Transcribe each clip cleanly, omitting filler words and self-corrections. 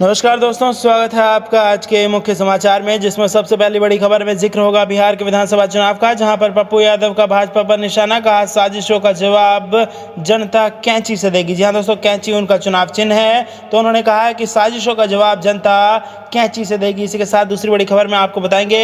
नमस्कार दोस्तों, स्वागत है आपका आज के मुख्य समाचार में, जिसमें सबसे पहली बड़ी खबर में जिक्र होगा बिहार के विधानसभा चुनाव का, जहां पर पप्पू यादव का भाजपा पर निशाना, कहा साजिशों का जवाब जनता कैंची से देगी। जी हां दोस्तों, कैंची उनका चुनाव चिन्ह है, तो उन्होंने कहा है कि साजिशों का जवाब जनता कैंची से देगी। इसी के साथ दूसरी बड़ी खबर में आपको बताएंगे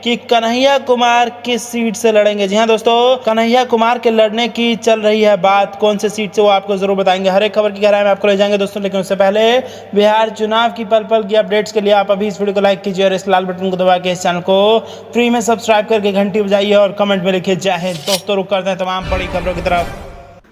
कि कन्हैया कुमार किस सीट से लड़ेंगे। जी हाँ दोस्तों, कन्हैया कुमार के लड़ने की चल रही है बात, कौन से सीट से वो आपको जरूर बताएंगे। हर एक खबर की गहराई में आपको ले जाएंगे दोस्तों, लेकिन उससे पहले बिहार चुनाव की पल पल की अपडेट्स के लिए आप अभी इस वीडियो को लाइक कीजिए और इस लाल बटन को दबा के इस चैनल को फ्री में सब्सक्राइब करके घंटी बजाइए और कमेंट में लिखिए जय हिंद। दोस्तों रुक करते हैं तमाम बड़ी खबरों की तरफ।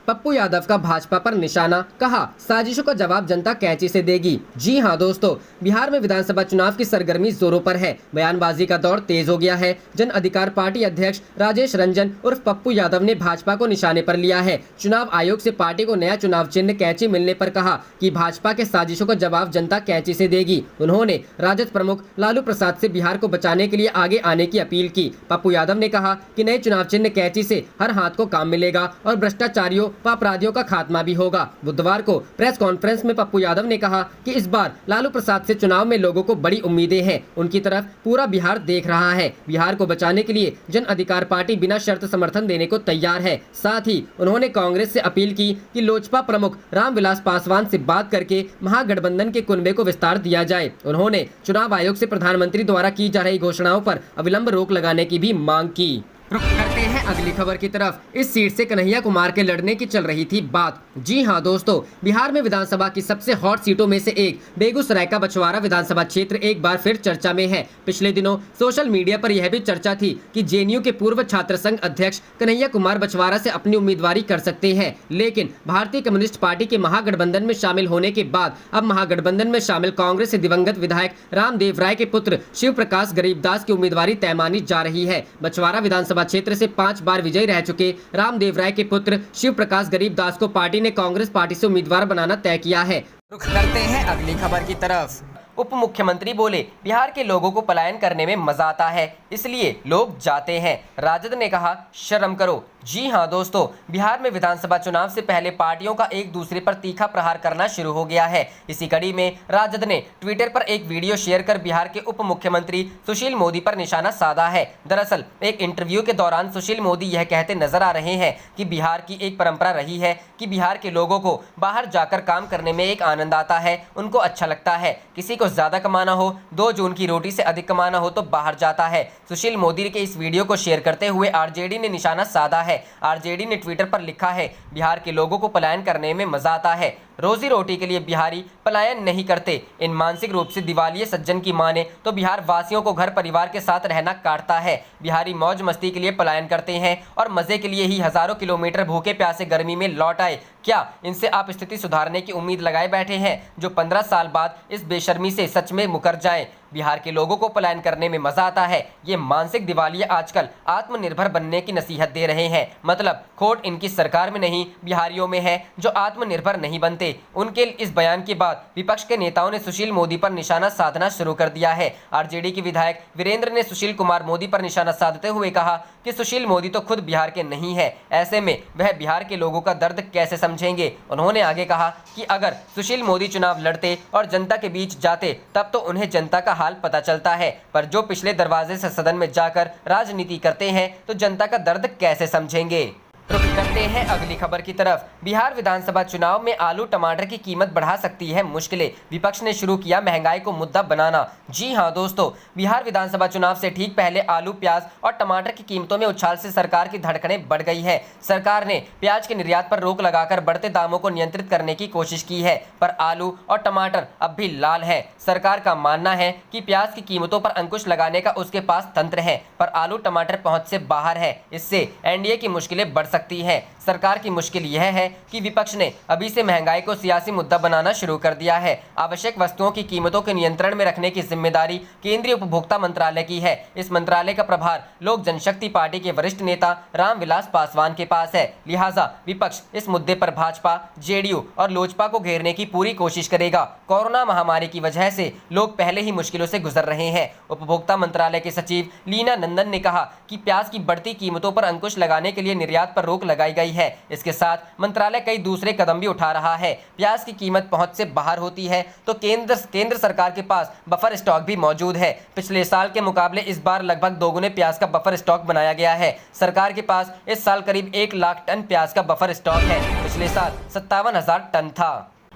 पप्पू यादव का भाजपा पर निशाना, कहा साजिशों का जवाब जनता कैंची से देगी। जी हां दोस्तों, बिहार में विधानसभा चुनाव की सरगर्मी जोरों पर है। बयानबाजी का दौर तेज हो गया है। जन अधिकार पार्टी अध्यक्ष राजेश रंजन उर्फ पप्पू यादव ने भाजपा को निशाने पर लिया है। चुनाव आयोग से पार्टी को नया चुनाव चिन्ह कैंची मिलने पर कहा कि भाजपा के साजिशों का जवाब जनता कैंची से देगी। उन्होंने राजद प्रमुख लालू प्रसाद से बिहार को बचाने के लिए आगे आने की अपील की। पप्पू यादव ने कहा कि नए चुनाव चिन्ह कैंची से हर हाथ को काम मिलेगा और भ्रष्टाचारियों व अपराधियों का खात्मा भी होगा। बुधवार को प्रेस कॉन्फ्रेंस में पप्पू यादव ने कहा कि इस बार लालू प्रसाद से चुनाव में लोगों को बड़ी उम्मीदें हैं। उनकी तरफ पूरा बिहार देख रहा है। बिहार को बचाने के लिए जन अधिकार पार्टी बिना शर्त समर्थन देने को तैयार है। साथ ही उन्होंने कांग्रेस से अपील की कि लोजपा प्रमुख रामविलास पासवान से बात करके महागठबंधन के कुनबे को विस्तार दिया जाए। उन्होंने चुनाव आयोग से प्रधानमंत्री द्वारा की जा रही घोषणाओं पर अविलंब रोक लगाने की भी मांग की। रुक करते हैं अगली खबर की तरफ। इस सीट से कन्हैया कुमार के लड़ने की चल रही थी बात। जी हां दोस्तों, बिहार में विधानसभा की सबसे हॉट सीटों में से एक बेगूसराय का बछवाड़ा विधानसभा क्षेत्र एक बार फिर चर्चा में है। पिछले दिनों सोशल मीडिया पर यह भी चर्चा थी कि जेएनयू के पूर्व छात्र संघ अध्यक्ष कन्हैया कुमार बछवाड़ा से अपनी उम्मीदवारी कर सकते हैं, लेकिन भारतीय कम्युनिस्ट पार्टी के महागठबंधन में शामिल होने के बाद अब महागठबंधन में शामिल कांग्रेस से दिवंगत विधायक रामदेव राय के पुत्र शिव प्रकाश गरीबदास की उम्मीदवारी तय मानी जा रही है। बछवाड़ा विधानसभा क्षेत्र से 5 बार विजयी रह चुके रामदेव राय के पुत्र शिव प्रकाश गरीबदास को पार्टी ने कांग्रेस पार्टी से उम्मीदवार बनाना तय किया है। रुख करते हैं अगली खबर की तरफ। उप मुख्यमंत्री बोले बिहार के लोगों को पलायन करने में मजा आता है, इसलिए लोग जाते हैं। राजद ने कहा शर्म करो। जी हां दोस्तों, बिहार में विधानसभा चुनाव से पहले पार्टियों का एक दूसरे पर तीखा प्रहार करना शुरू हो गया है। इसी कड़ी में राजद ने ट्विटर पर एक वीडियो शेयर कर बिहार के उप मुख्यमंत्री सुशील मोदी पर निशाना साधा है। दरअसल एक इंटरव्यू के दौरान सुशील मोदी यह कहते नजर आ रहे हैं कि बिहार की एक परंपरा रही है कि बिहार के लोगों को बाहर जाकर काम करने में एक आनंद आता है, उनको अच्छा लगता है। किसी को ज्यादा कमाना हो, 2 जून की रोटी से अधिक कमाना हो तो बाहर जाता है। सुशील मोदी के इस वीडियो को शेयर करते हुए आरजेडी ने निशाना साधा है। आरजेडी ने ट्विटर पर लिखा है बिहार के लोगों को पलायन करने में मजा आता है, रोजी रोटी के लिए बिहारी पलायन नहीं करते। इन मानसिक रूप से दिवालिये सज्जन की माने तो बिहार वासियों को घर परिवार के साथ रहना काटता है। बिहारी मौज मस्ती के लिए पलायन करते हैं और मजे के लिए ही हजारों किलोमीटर भूखे प्यासे गर्मी में लौट आए। क्या इनसे आप स्थिति सुधारने की उम्मीद लगाए बैठे हैं, जो 15 साल बाद इस बेशर्मी से सच में मुकर जाएं? बिहार के लोगों को पलायन करने में मजा आता है। ये मानसिक दिवालिये आजकल आत्मनिर्भर बनने की नसीहत दे रहे हैं। मतलब खोट इनकी सरकार में नहीं, बिहारियों में है जो आत्मनिर्भर नहीं बनते। उनके इस बयान के बाद विपक्ष के नेताओं ने सुशील मोदी पर निशाना साधना शुरू कर दिया है। आरजेडी के विधायक वीरेंद्र ने सुशील कुमार मोदी पर निशाना साधते हुए कहा कि सुशील मोदी तो खुद बिहार के नहीं है, ऐसे में वह बिहार के लोगों का दर्द कैसे समझेंगे। उन्होंने आगे कहा कि अगर सुशील मोदी चुनाव लड़ते और जनता के बीच जाते तब तो उन्हें जनता का हाल पता चलता है, पर जो पिछले दरवाजे से सदन में जाकर राजनीति करते हैं तो जनता का दर्द कैसे समझेंगे। रुक करते हैं अगली खबर की तरफ। बिहार विधानसभा चुनाव में आलू टमाटर की कीमत बढ़ा सकती है मुश्किलें, विपक्ष ने शुरू किया महंगाई को मुद्दा बनाना। जी हां दोस्तों, बिहार विधानसभा चुनाव से ठीक पहले आलू, प्याज और टमाटर की कीमतों में उछाल से सरकार की धड़कनें बढ़ गई है। सरकार ने प्याज के निर्यात पर रोक लगाकर बढ़ते दामों को नियंत्रित करने की कोशिश की है, पर आलू और टमाटर अब भी लाल है। सरकार का मानना है कि प्याज की कीमतों पर अंकुश लगाने का उसके पास तंत्र है, पर आलू टमाटर पहुंच से बाहर है। इससे एनडीए की मुश्किलें बढ़ सकती है। सरकार की मुश्किल यह है कि विपक्ष ने अभी से महंगाई को सियासी मुद्दा बनाना शुरू कर दिया है। आवश्यक वस्तुओं की कीमतों के नियंत्रण में रखने की जिम्मेदारी केंद्रीय उपभोक्ता मंत्रालय की है। इस मंत्रालय का प्रभार लोक जनशक्ति पार्टी के वरिष्ठ नेता रामविलास पासवान के पास है। लिहाजा विपक्ष इस मुद्दे पर भाजपा, जेडीयू और लोजपा को घेरने की पूरी कोशिश करेगा। कोरोना महामारी की वजह से लोग पहले ही मुश्किलों से गुजर रहे हैं। उपभोक्ता मंत्रालय के सचिव लीना नंदन ने कहा कि प्याज की बढ़ती कीमतों पर अंकुश लगाने के लिए निर्यात पर पर रोक लगाई गई है। इसके साथ मंत्रालय कई दूसरे कदम भी उठा रहा है। प्याज की कीमत पहुंच से बाहर होती है तो केंद्र सरकार के पास बफर स्टॉक भी मौजूद है। पिछले साल के मुकाबले इस बार लगभग दोगुने प्याज का बफर स्टॉक बनाया गया है। सरकार के पास इस साल करीब 1 लाख टन प्याज का बफर स्टॉक है। पिछले साल 57,000 टन था।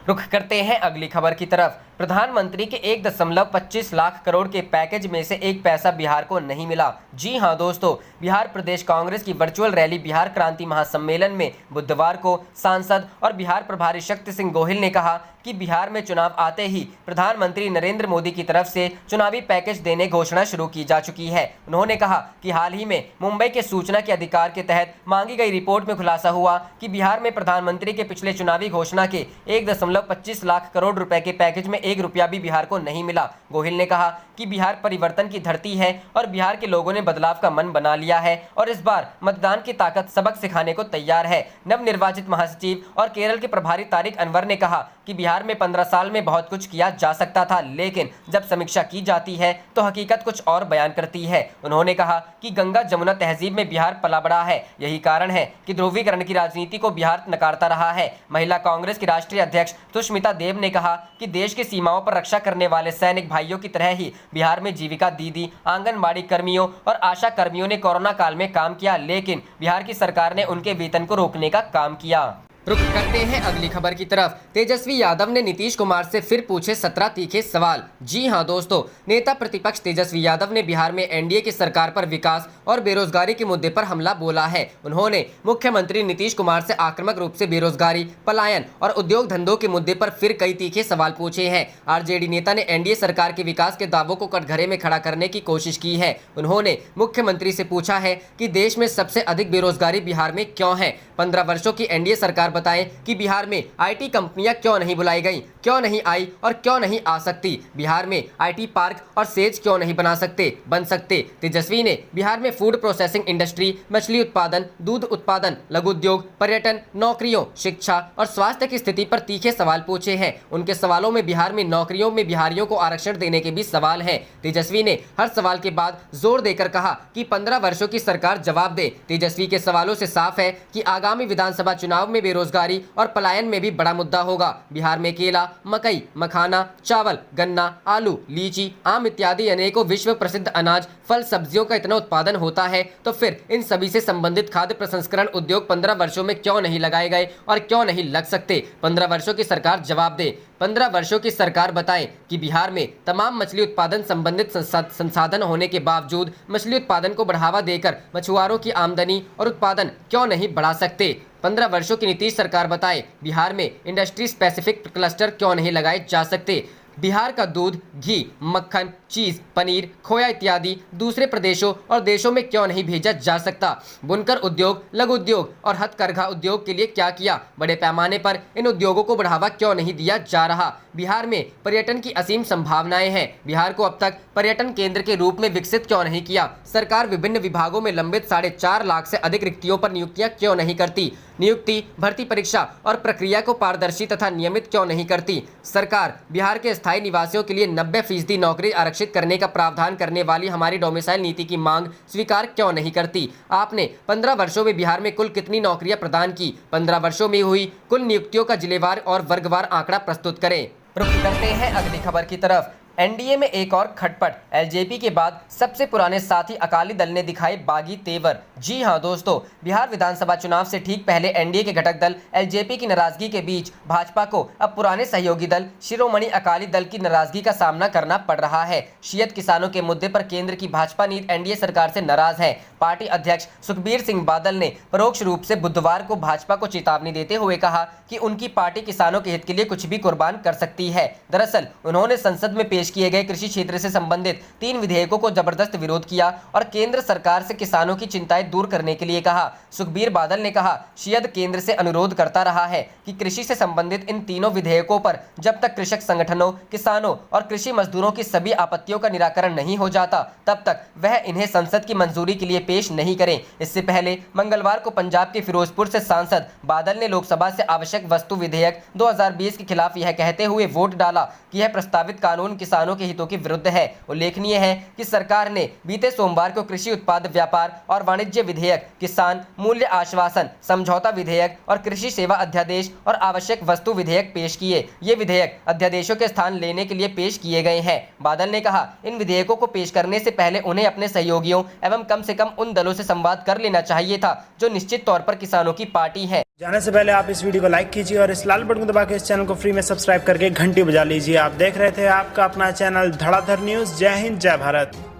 रुख करते हैं अगली खबर की तरफ। प्रधानमंत्री के 1.25 लाख करोड़ के पैकेज में से एक पैसा बिहार को नहीं मिला। जी हां दोस्तों, बिहार प्रदेश कांग्रेस की वर्चुअल रैली बिहार क्रांति महासम्मेलन में बुधवार को सांसद और बिहार प्रभारी शक्ति सिंह गोहिल ने कहा कि बिहार में चुनाव आते ही प्रधानमंत्री नरेंद्र मोदी की तरफ से चुनावी पैकेज देने घोषणा शुरू की जा चुकी है। उन्होंने कहा कि हाल ही में मुंबई के सूचना के अधिकार के तहत मांगी गई रिपोर्ट में खुलासा हुआ कि बिहार में प्रधानमंत्री के पिछले चुनावी घोषणा के 1.25 लाख करोड़ रुपए के पैकेज में 1 रुपया भी बिहार को नहीं मिला। गोहिल ने कहा कि बिहार परिवर्तन की धरती है और बिहार के लोगों ने बदलाव का मन बना लिया है और इस बार मतदान की ताकत सबक सिखाने को तैयार है। नवनिर्वाचित महासचिव और केरल के प्रभारी तारिक अनवर ने कहा कि बिहार में 15 साल में बहुत कुछ किया जा सकता था, लेकिन जब समीक्षा की जाती है तो हकीकत कुछ और बयान करती है। उन्होंने कहा कि गंगा जमुना तहजीब में बिहार पला बढ़ा है। यही कारण है कि ध्रुवीकरण की राजनीति को बिहार नकारता रहा है। महिला कांग्रेस की राष्ट्रीय अध्यक्ष सुष्मिता देव ने कहा कि देश की सीमाओं पर रक्षा करने वाले सैनिक भाइयों की तरह ही बिहार में जीविका दीदी, आंगनबाड़ी कर्मियों और आशा कर्मियों ने कोरोना काल में काम किया, लेकिन बिहार की सरकार ने उनके वेतन को रोकने का काम किया। रुख करते हैं अगली खबर की तरफ। तेजस्वी यादव ने नीतीश कुमार से फिर पूछे 17 तीखे सवाल। जी हां दोस्तों, नेता प्रतिपक्ष तेजस्वी यादव ने बिहार में एनडीए की सरकार पर विकास और बेरोजगारी के मुद्दे पर हमला बोला है। उन्होंने मुख्यमंत्री नीतीश कुमार से आक्रामक रूप से बेरोजगारी, पलायन और उद्योग धंधों के मुद्दे पर फिर कई तीखे सवाल पूछे हैं। आरजेडी नेता ने एनडीए सरकार के विकास के दावों को कटघरे में खड़ा करने की कोशिश की है। उन्होंने मुख्यमंत्री से पूछा है कि देश में सबसे अधिक बेरोजगारी बिहार में क्यों है। 15 वर्षों की एनडीए सरकार बताएं कि बिहार में आईटी कंपनियां क्यों नहीं बुलाई गईं, क्यों नहीं आई और क्यों नहीं आ सकती। बिहार में आईटी पार्क और सेज क्यों नहीं बन सकते। तेजस्वी ने बिहार में फूड प्रोसेसिंग इंडस्ट्री, मछली उत्पादन, दूध उत्पादन, लघु उद्योग, पर्यटन, नौकरियों, शिक्षा और स्वास्थ्य की स्थिति पर तीखे सवाल पूछे हैं। उनके सवालों में बिहार में नौकरियों में बिहारियों को आरक्षण देने के भी सवाल हैं। तेजस्वी ने हर सवाल के बाद जोर देकर कहा कि 15 वर्षों की सरकार जवाब दे। तेजस्वी के सवालों से साफ है कि आगामी विधानसभा चुनाव में बेरोजगारी और पलायन में भी बड़ा मुद्दा होगा। बिहार में केला, मकई, मखाना, चावल, गन्ना, आलू, लीची, आम इत्यादि अनेकों विश्व प्रसिद्ध अनाज, फल, सब्जियों का इतना उत्पादन होता है तो फिर इन सभी से संबंधित खाद्य प्रसंस्करण उद्योग 15 वर्षों में क्यों नहीं लगाए गए और क्यों नहीं लग सकते। 15 वर्षों की सरकार जवाब दे। 15 वर्षों की सरकार बताए कि बिहार में तमाम मछली उत्पादन संबंधित संसाधन होने के बावजूद मछली उत्पादन को बढ़ावा देकर मछुआरों की आमदनी और उत्पादन क्यों नहीं बढ़ा सकते। 15 वर्षों की नीतीश सरकार बताए बिहार में इंडस्ट्री स्पेसिफिक क्लस्टर क्यों नहीं लगाए जा सकते। बिहार का दूध, घी, मक्खन, चीज, पनीर, खोया इत्यादि दूसरे प्रदेशों और देशों में क्यों नहीं भेजा जा सकता। बुनकर उद्योग, लघु उद्योग और हथकरघा उद्योग के लिए क्या किया। बड़े पैमाने पर इन उद्योगों को बढ़ावा क्यों नहीं दिया जा रहा। बिहार में पर्यटन की असीम संभावनाएं हैं। बिहार को अब तक पर्यटन केंद्र के रूप में विकसित क्यों नहीं किया। सरकार विभिन्न विभागों में लंबित 4.5 लाख से अधिक रिक्तियों पर नियुक्तियां क्यों नहीं करती। नियुक्ति, भर्ती परीक्षा और प्रक्रिया को पारदर्शी तथा नियमित क्यों नहीं करती। सरकार बिहार के स्थायी निवासियों के लिए 90% नौकरी आरक्षित करने का प्रावधान करने वाली हमारी डोमिसाइल नीति की मांग स्वीकार क्यों नहीं करती। आपने 15 वर्षों में बिहार में कुल कितनी नौकरियां प्रदान की। 15 वर्षों में हुई कुल नियुक्तियों का जिलेवार और वर्गवार आंकड़ा प्रस्तुत करें। रुख करते हैं अगली खबर की तरफ। एनडीए में एक और खटपट। एलजेपी के बाद सबसे पुराने साथी अकाली दल ने दिखाए बागी तेवर। जी हां दोस्तों, बिहार विधानसभा चुनाव से ठीक पहले एनडीए के घटक दल एलजेपी की नाराजगी के बीच भाजपा को अब पुराने सहयोगी दल शिरोमणि अकाली दल की नाराजगी का सामना करना पड़ रहा है। शियत किसानों के मुद्दे पर केंद्र की भाजपा नीति एनडीए सरकार से नाराज है। पार्टी अध्यक्ष सुखबीर सिंह बादल ने परोक्ष रूप से बुधवार को भाजपा को चेतावनी देते हुए कहा कि उनकी पार्टी किसानों के हित के लिए कुछ भी कुर्बान कर सकती है। दरअसल उन्होंने संसद में पेश किए गए कृषि क्षेत्र से संबंधित 3 विधेयकों को जबरदस्त विरोध किया और केंद्र सरकार से किसानों की चिंताएं दूर करने के लिए कहा। सुखबीर बादल ने कहा, शियद केंद्र से अनुरोध करता रहा है कि कृषि से संबंधित इन तीनों विधेयकों पर जब तक कृषक संगठनों, किसानों और कृषि मजदूरों की सभी आपत्तियों का निराकरण नहीं हो जाता तब तक वह इन्हें संसद की मंजूरी के लिए पेश नहीं करें। इससे पहले मंगलवार को पंजाब के फिरोजपुर से सांसद बादल ने लोकसभा से आवश्यक वस्तु विधेयक 2020 के खिलाफ यह कहते हुए वोट डाला कि यह प्रस्तावित कानून किसान किसानों के हितों के विरुद्ध है। उल्लेखनीय है कि सरकार ने बीते सोमवार को कृषि उत्पाद व्यापार और वाणिज्य विधेयक, किसान मूल्य आश्वासन समझौता विधेयक और कृषि सेवा अध्यादेश और आवश्यक वस्तु विधेयक पेश किए। ये विधेयक अध्यादेशों के स्थान लेने के लिए पेश किए गए हैं। बादल ने कहा, इन विधेयकों को पेश करने से पहले उन्हें अपने सहयोगियों एवं कम से कम उन दलों से संवाद कर लेना चाहिए था जो निश्चित तौर पर किसानों की पार्टी है। जाने से पहले आप इस वीडियो को लाइक कीजिए और इस लाल बटन को दबा के इस चैनल को फ्री में सब्सक्राइब करके घंटी बजा लीजिए। आप देख रहे थे आपका अपना चैनल धड़ाधड़ न्यूज। जय हिंद, जय भारत।